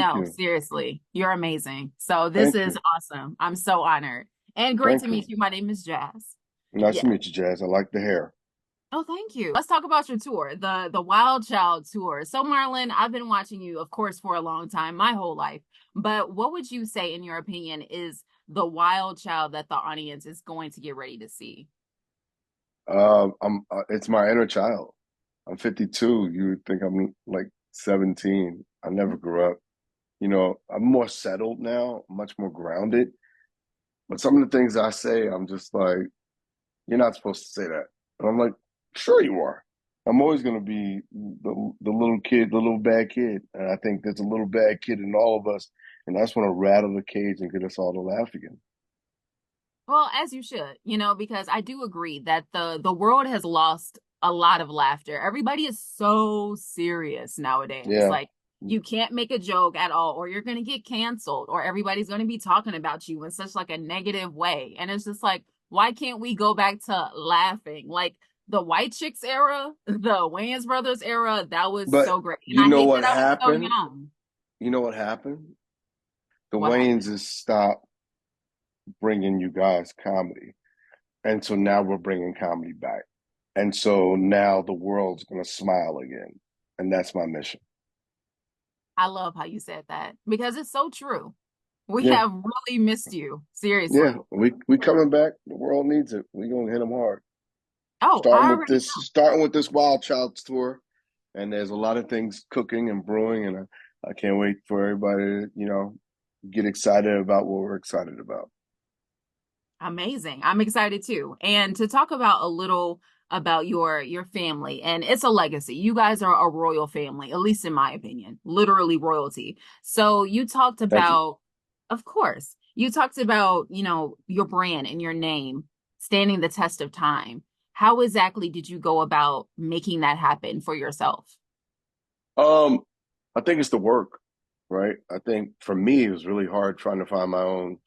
Thank No, you. seriously, you're amazing. So this Thank is you. awesome. I'm so honored and great to Thank meet you. you. My name is Jazz. Nice Yeah. to meet you, Jazz. I like the hair. Oh, thank you. Let's talk about your tour, the Wild Child tour. So, Marlon, I've been watching you, of course, for a long time, my whole life. But what would you say, in your opinion, is the Wild Child that the audience is going to get ready to see? It's my inner child. I'm 52. You would think I'm like 17. I never grew up. I'm more settled now, much more grounded. But some of the things I say, I'm just like, you're not supposed to say that. And I'm like, sure you are. I'm always going to be the little kid, the little bad kid. And I think there's a little bad kid in all of us. And that's when to rattle the cage and get us all to laugh again. Well, as you should, because I do agree that the world has lost a lot of laughter. Everybody is so serious nowadays. Yeah. Like you can't make a joke at all or you're going to get canceled or everybody's going to be talking about you in such like a negative way. And it's just like why can't we go back to laughing? Like the White Chicks era, the Wayans brothers era, that was But so great. And you I know hate what that I was so happened? young. You know what happened? The What Wayans happened? has stopped bringing you guys comedy. And so now we're bringing comedy back. And so now the world's going to smile again. And that's my mission. I love how you said that because it's so true. We Yeah. have really missed you. Yeah. Seriously. We coming back. The world needs it. We're going to hit them hard. Oh, I already Starting with this Wild Child's tour. And there's a lot of things cooking and brewing. And I can't wait for everybody to, get excited about what we're excited about. amazing. I'm excited too. And to talk about a little about your family and it's a legacy. You guys are a royal family, at least in my opinion, literally royalty. So you talked Thank you. about, of course, you talked about, your brand and your name standing the test of time. How exactly did you go about making that happen for yourself? Um, I think it's the work, right? I think for me, it was really hard trying to find my own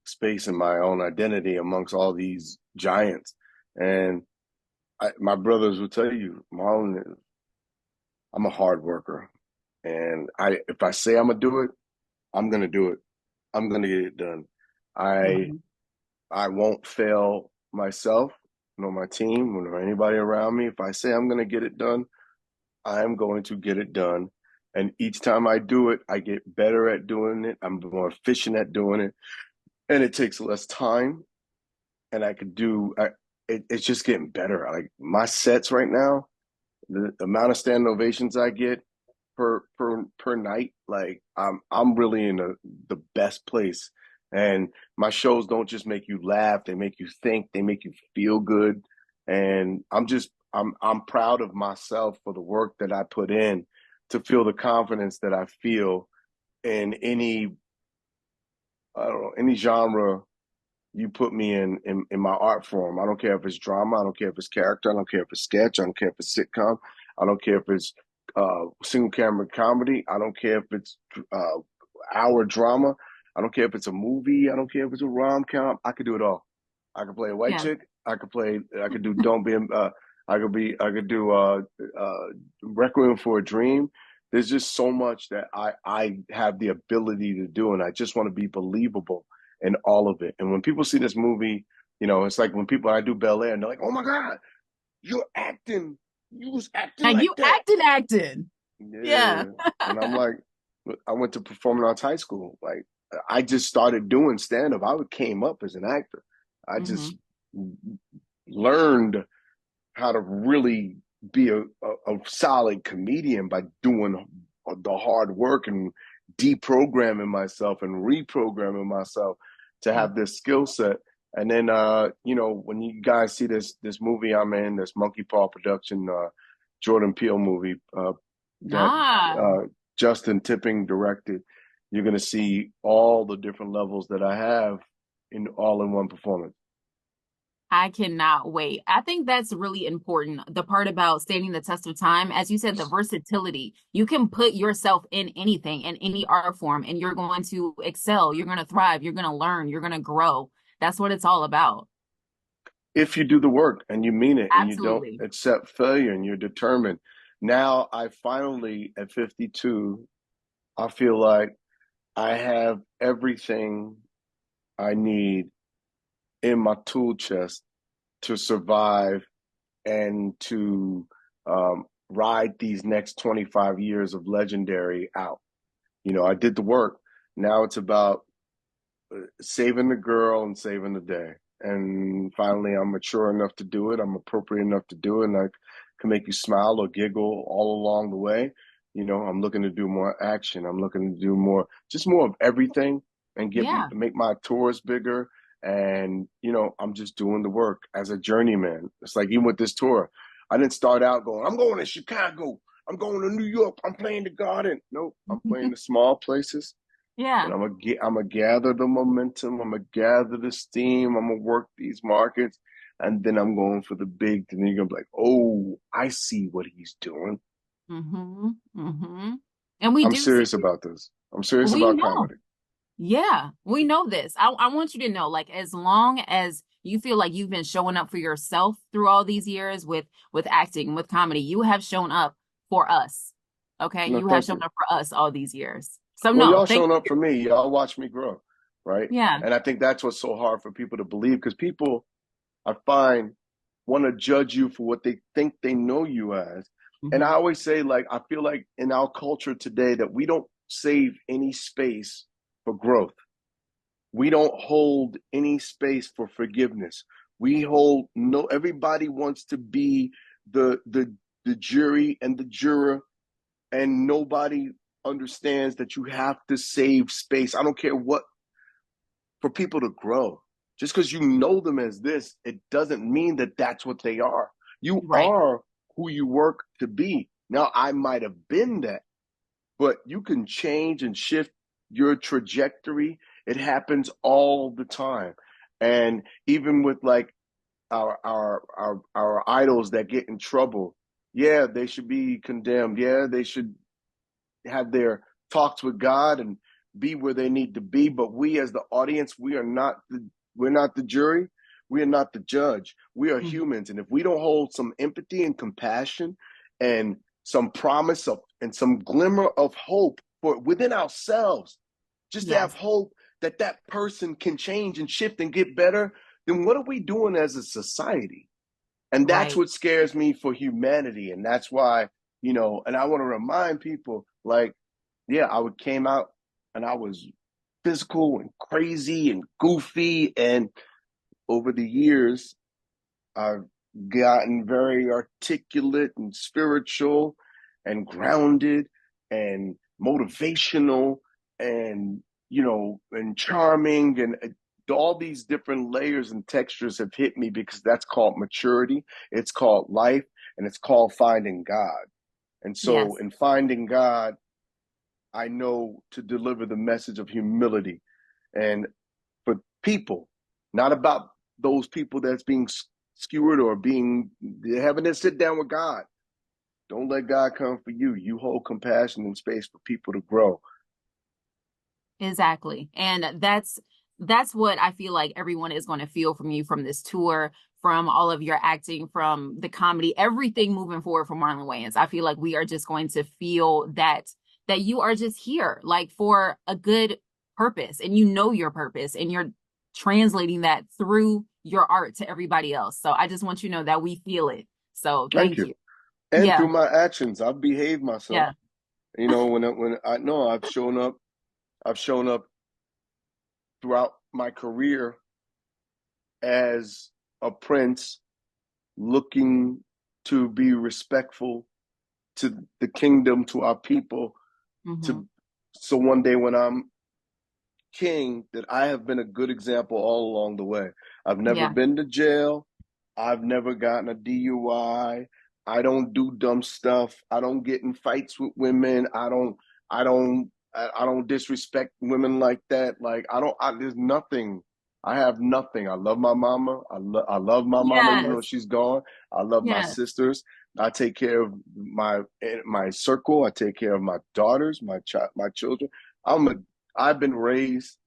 space and my own identity amongst all these giants. And my brothers will tell you, Marlon, I'm a hard worker. And if I say I'm gonna do it, I'm gonna do it. I'm gonna get it done. I Mhm. I won't fail myself, nor my team, nor anybody around me. If I say I'm gonna get it done, I'm going to get it done. And each time I do it, I get better at doing it. I'm more efficient at doing it. And it takes less time. And I could it's just getting better. Like my sets right now, the amount of standing ovations I get per night, like I'm really in the best place. And my shows don't just make you laugh, they make you think, they make you feel good. And I'm proud of myself for the work that I put in to feel the confidence that I feel in I don't know, any genre you put me in my art form. I don't care if it's drama, I don't care if it's character, I don't care if it's sketch, I don't care if it's sitcom, I don't care if it's single camera comedy, I don't care if it's uh, hour drama, I don't care if it's a movie, I don't care if it's a rom com. I could do it all. I could play a white Yeah. chick. I could do Don't Be. I could do Requiem for a Dream. There's just so much that I have the ability to do, and I just want to be believable in all of it. And when people see this movie, it's like when I do Bel Air, and they're like, "Oh my God, you're acting. You was acting And like you that." acted. Yeah. Yeah, and I'm like, I went to performing arts high school. Like, I just started doing stand up. Came up as an actor. I Hmm. just learned how to really be a solid comedian by doing the hard work and deprogramming myself and reprogramming myself to have this skill set. And then, when you guys see this movie I'm in, this Monkey Paw production, Jordan Peele movie that Ah, uh, Justin Tipping directed, you're going to see all the different levels that I have in all in one performance. I cannot wait. I think that's really important. The part about standing the test of time, as you said, the versatility. You can put yourself in anything, in any art form, and you're going to excel. You're going to thrive. You're going to learn. You're going to grow. That's what it's all about. If you do the work and you mean it and you don't Absolutely. accept failure and you're determined. Now I finally at 52 I feel like I have everything I need in my tool chest to survive and to ride these next 25 years of legendary out. I did the work. Now it's about saving the girl and saving the day. And finally, I'm mature enough to do it. I'm appropriate enough to do it, and I can make you smile or giggle all along the way. I'm looking to do more action. I'm looking to do more, just more of everything, and Yeah. make my tours bigger. And I'm just doing the work as a journeyman. It's like even with this tour, I didn't start out going, I'm going to Chicago, I'm going to New York, I'm playing the Garden. Nope, I'm playing the small places, Yeah. and I'm gonna gather the momentum. I'm gonna gather the steam. I'm gonna work these markets, and then I'm going for the big. And then you're gonna be like, "Oh, I see what he's doing." Mm-hmm. Mm-hmm. And we I'm do see serious it. about this. I'm serious We about know. comedy. Yeah, we know this. I want you to know, like, as long as you feel like you've been showing up for yourself through all these years with acting, with comedy, you have shown up for us. Okay? No, You have thank shown you. up for us all these years. So Well, no, y'all thank showing up you. for me. Y'all watch me grow, right? Yeah. And I think that's what's so hard for people to believe because people, I find, want to judge you for what they think they know you as. And I Hmm. always say, like, I feel like in our culture today that we don't save any space for growth. We don't hold any space for forgiveness. We hold no, everybody wants to be the jury and the juror, and nobody understands that you have to save space. I don't care what, for people to grow. Just because you know them as this, it doesn't mean that that's what they are. You Right. are who you work to be. Now, I might have been that, but you can change and shift your trajectory. It happens all the time. And even with like our idols that get in trouble, yeah, they should be condemned. Yeah, they should have their talks with God and be where they need to be. But we, as the audience, we're not the jury. We are not the judge. We are Mhm. humans, and if we don't hold some empathy and compassion and some promise of and some glimmer of hope for within ourselves, just to have Yes. hope that that person can change and shift and get better, then what are we doing as a society? And that's Right. what scares me for humanity. And that's why, and I want to remind people like, yeah, came out and I was physical and crazy and goofy. And over the years, I've gotten very articulate and spiritual and grounded and motivational and, and charming. And all these different layers and textures have hit me because that's called maturity. It's called life, and it's called finding God. And so, Yes. in finding God, I know to deliver the message of humility and for people, not about those people that's being skewered or being having to sit down with God. Don't let God come for you. You hold compassion and space for people to grow. Exactly. And that's what I feel like everyone is going to feel from you from this tour, from all of your acting, from the comedy, everything moving forward from Marlon Wayans. I feel like we are just going to feel that you are just here like for a good purpose and you know your purpose and you're translating that through your art to everybody else. So I just want you to know that we feel it. So Thank thank you. you. And Yeah. through my actions, I've behaved myself. Yeah. When I know I've shown up throughout my career as a prince looking to be respectful to the kingdom, to our people, Hmm. to so one day when I'm king, that I have been a good example all along the way. I've never Yeah. been to jail. I've never gotten a DUI. I don't do dumb stuff. I don't get in fights with women. I don't disrespect women like that. Like there's nothing. I have nothing. I love my mama. I love my mama even though Yes. she's gone. I love my Yes. sisters. I take care of my circle. I take care of my daughters, my children. I'm a I've been raised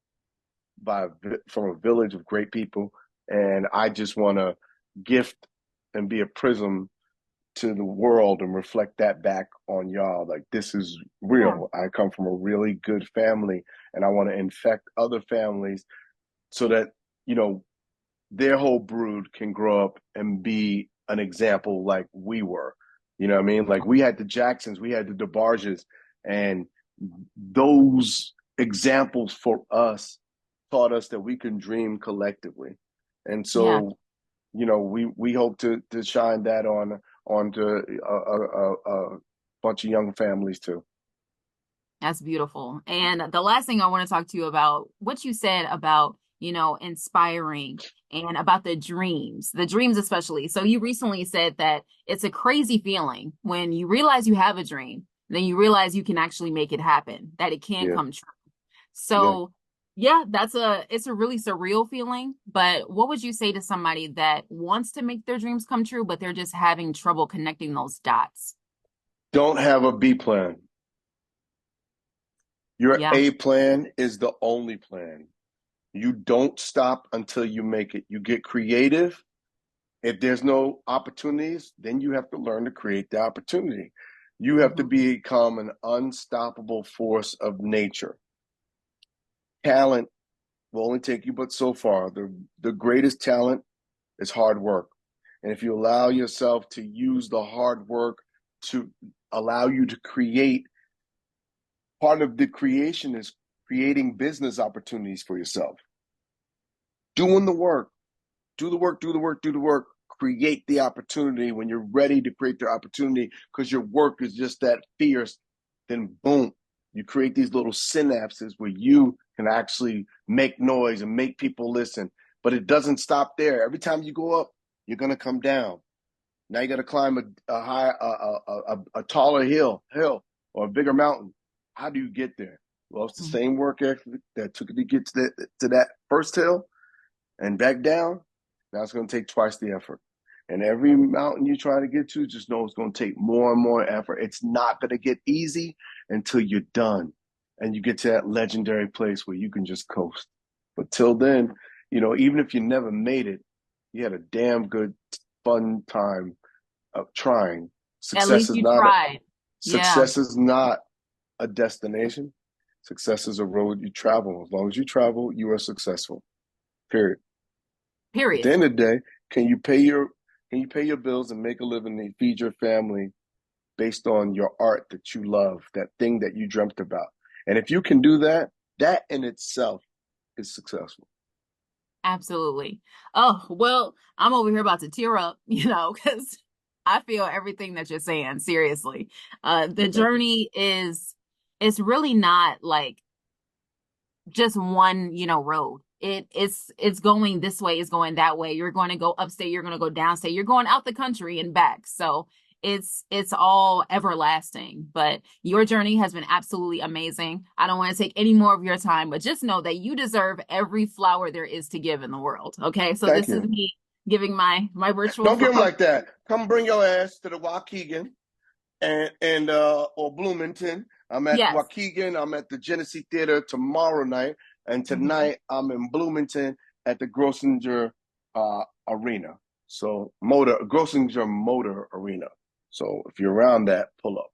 from a village of great people, and I just want to gift and be a prism to the world and reflect that back on y'all. Like, this is Yeah. real. I come from a really good family, and I want to infect other families so that, you know, their whole brood can grow up and be an example like we were. You know what I mean? Like, we had the Jacksons, we had the DeBarges, and those examples for us taught us that we can dream collectively. And Yeah. so, you know, we hope to shine that on onto a bunch of young families too. That's beautiful. And the last thing I want to talk to you about, what you said about, inspiring and about the dreams especially. So you recently said that it's a crazy feeling when you realize you have a dream, then you realize you can actually make it happen, that it can Yeah, come true. yeah. So yeah, it's a really surreal feeling. But what would you say to somebody that wants to make their dreams come true, but they're just having trouble connecting those dots? Don't have a B plan. Your Yeah. A plan is the only plan. You don't stop until you make it. You get creative. If there's no opportunities, then you have to learn to create the opportunity. You have to Hmm. become an unstoppable force of nature. Talent will only take you but so far. The greatest talent is hard work. And if you allow yourself to use the hard work to allow you to create, part of the creation is creating business opportunities for yourself. Doing the work, do the work, do the work, do the work. Create the opportunity when you're ready to create the opportunity because your work is just that fierce. Then, boom, you create these little synapses where you can actually make noise and make people listen. But it doesn't stop there. Every time you go up, you're going to come down. Now you got to climb a high, a taller hill, or a bigger mountain. How do you get there? Well, it's the same work ethic that took it to get to that first hill and back down. Now it's going to take twice the effort. And every mountain you try to get to, just know it's going to take more and more effort. It's not going to get easy until you're done and you get to that legendary place where you can just coast. But till then, you know, even if you never made it, you had a damn good, fun time of trying. At Success least is you not a, tried. Yeah. success is not a destination. Success is a road you travel. As long as you travel, you are successful. Period. At the Period. end of the day, can you pay your can you pay your bills and make a living and feed your family based on your art that you love, that thing that you dreamt about? And if you can do that, that in itself is successful. Absolutely. Oh, well, I'm over here about to tear up, because I feel everything that you're saying, seriously. The Well, thank you. journey it's really not like just one, road. It's going this way, it's going that way. You're going to go upstate, you're going to go downstate, you're going out the country and back. So it's all everlasting. But your journey has been absolutely amazing. I don't want to take any more of your time, but just know that you deserve every flower there is to give in the world. Okay. So Thank this is you. me giving my virtual Don't give them flower. like that. Come bring your ass to the Waukegan and or Bloomington. I'm at Yes. Waukegan. I'm at the Genesee Theater tomorrow night, and Mhm. tonight I'm in Bloomington at the Grossinger Arena. So Motor Grossinger Motor Arena. So if you're around that, pull up.